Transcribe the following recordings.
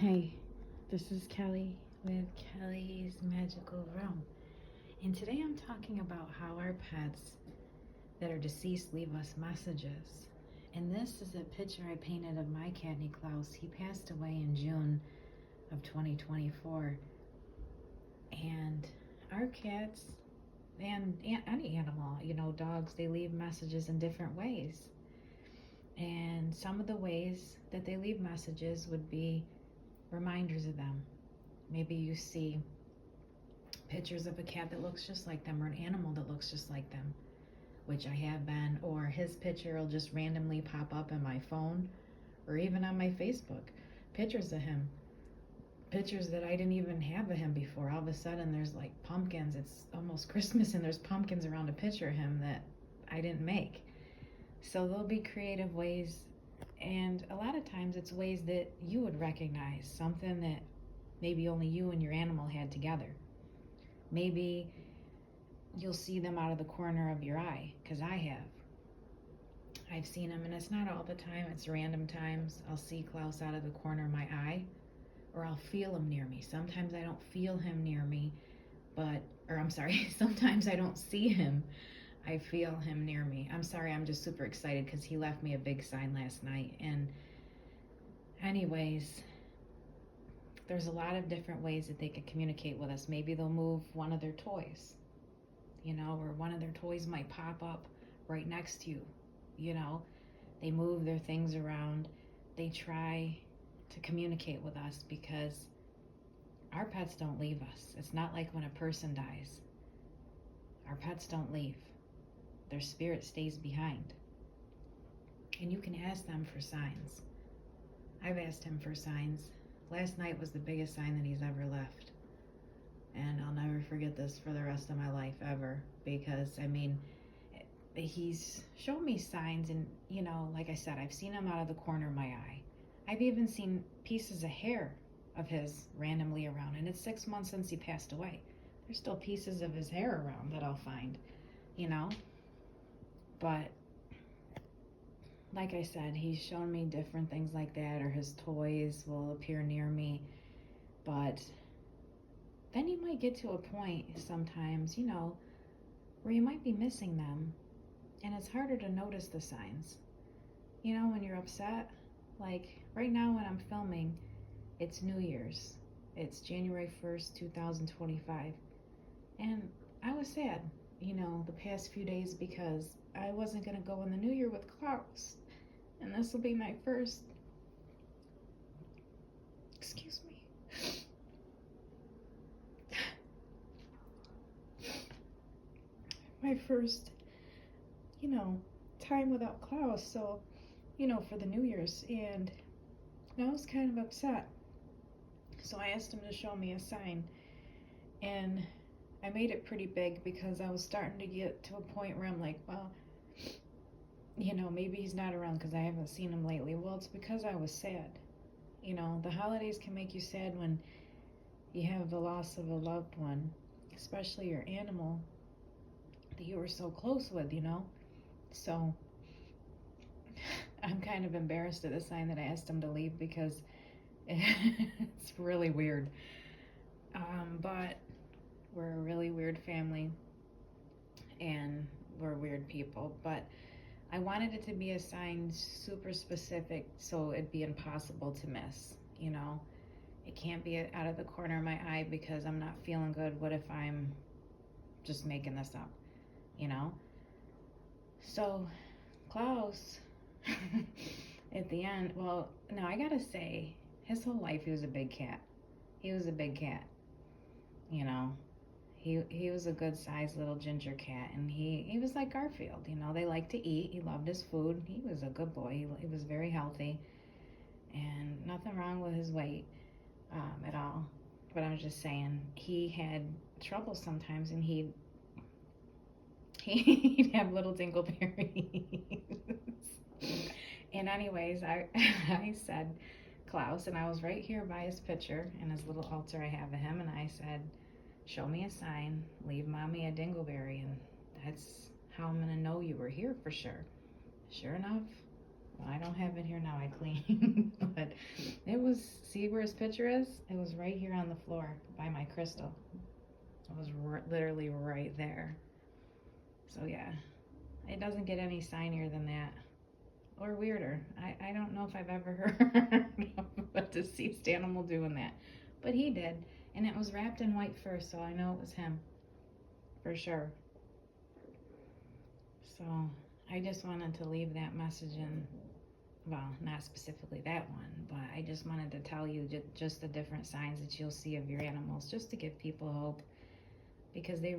Hey, this is Kelly with Kelly's Magical Realm. And today I'm talking about how our pets that are deceased leave us messages. And this is a picture I painted of my cat, Niklaus. He passed away in June of 2024. And our cats and any animal, dogs, they leave messages in different ways. And some of the ways that they leave messages would be reminders of them. Maybe you see pictures of a cat that looks just like them or an animal that looks just like them, which I have been, or his picture will just randomly pop up in my phone or even on my Facebook. Pictures of him, pictures that I didn't even have of him before. All of a sudden there's like pumpkins. It's almost Christmas and there's pumpkins around a picture of him that I didn't make. So there'll be creative ways, and a lot of times it's ways that you would recognize, something that maybe only you and your animal had together. Maybe you'll see them out of the corner of your eye, because I've seen them, and it's not all the time, it's random times. I'll see Klaus out of the corner of my eye, or I'll feel him near me. Sometimes I don't feel him near me, sometimes I don't see him, I feel him near me. I'm sorry, I'm just super excited because he left me a big sign last night. And anyways, there's a lot of different ways that they can communicate with us. Maybe they'll move one of their toys, or one of their toys might pop up right next to you. They move their things around. They try to communicate with us because our pets don't leave us. It's not like when a person dies. Our pets don't leave. Their spirit stays behind. And you can ask them for signs. I've asked him for signs. Last night was the biggest sign that he's ever left. And I'll never forget this for the rest of my life ever. Because, he's shown me signs, and, like I said, I've seen him out of the corner of my eye. I've even seen pieces of hair of his randomly around. And it's 6 months since he passed away. There's still pieces of his hair around that I'll find, But like I said, he's shown me different things like that, or his toys will appear near me. But then you might get to a point sometimes, where you might be missing them, and it's harder to notice the signs. When you're upset, like right now when I'm filming, it's New Year's. It's January 1st, 2025. And I was sad, the past few days, because I wasn't going to go in the new year with Klaus. And this will be my first, my first, time without Klaus. So, for the New Year's. And I was kind of upset. So I asked him to show me a sign. And I made it pretty big because I was starting to get to a point where I'm like, well, maybe he's not around because I haven't seen him lately. Well, it's because I was sad. The holidays can make you sad when you have the loss of a loved one, especially your animal that you were so close with, So I'm kind of embarrassed at the sign that I asked him to leave because it's really weird. But we're a really weird family and we're weird people. But I wanted it to be a sign super specific so it'd be impossible to miss, It can't be out of the corner of my eye because I'm not feeling good. What if I'm just making this up, So Klaus, at the end, well, now I gotta say, his whole life he was a big cat. He was a big cat, He was a good sized little ginger cat, and he was like Garfield, they like to eat. He loved his food. He was a good boy. He was very healthy, and nothing wrong with his weight at all. But I'm just saying, he had trouble sometimes, and he'd have little dingleberries. And anyways, I said, Klaus, and I was right here by his picture and his little altar I have of him, and I said, show me a sign, leave mommy a dingleberry, and that's how I'm gonna know you were here for sure. Sure enough, Well, I don't have it here now, I clean. But it was, see where his picture is? It was right here on the floor by my crystal. It was literally right there. So yeah, it doesn't get any signier than that. Or weirder. I don't know if I've ever heard of a deceased animal doing that. But he did. And it was wrapped in white fur, so I know it was him. For sure. So I just wanted to leave that message in. Well, not specifically that one, but I just wanted to tell you just the different signs that you'll see of your animals, just to give people hope, because they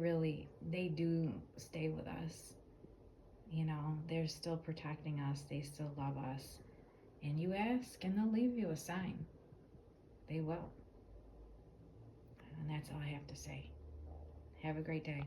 do stay with us. You know, they're still protecting us, they still love us. And you ask, and they'll leave you a sign. They will. And that's all I have to say. Have a great day.